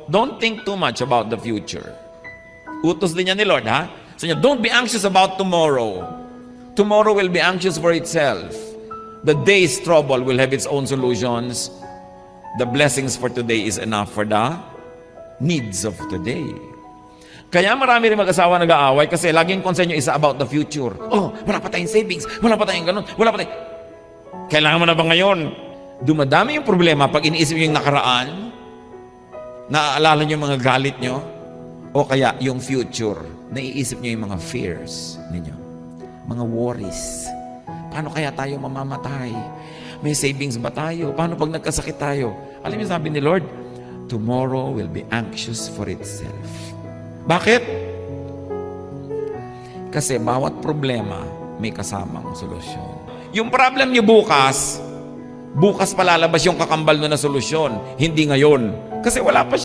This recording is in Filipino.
don't think too much about the future. Utos din niya ni Lord, ha? So, don't be anxious about tomorrow. Tomorrow will be anxious for itself. The day's trouble will have its own solutions. The blessings for today is enough for the needs of today. Kaya marami rin mag-asawa nag-aaway kasi laging concern yung isa about the future. Oh, wala pa tayong savings, wala pa tayong ganun, wala pa tayong... Kailangan mo na ba ngayon? Dumadami yung problema pag iniisip yung nakaraan, naaalala nyo yung mga galit nyo, o kaya yung future, naiisip nyo yung mga fears ninyo, mga worries. Paano kaya tayo mamamatay? May savings ba tayo? Paano pag nagkasakit tayo? Alam niyo sabi ni Lord, tomorrow will be anxious for itself. Bakit? Kasi bawat problema may kasamang solusyon. Yung problem niyo bukas palalabas yung kakambal na solusyon, hindi ngayon. Kasi wala pa siya.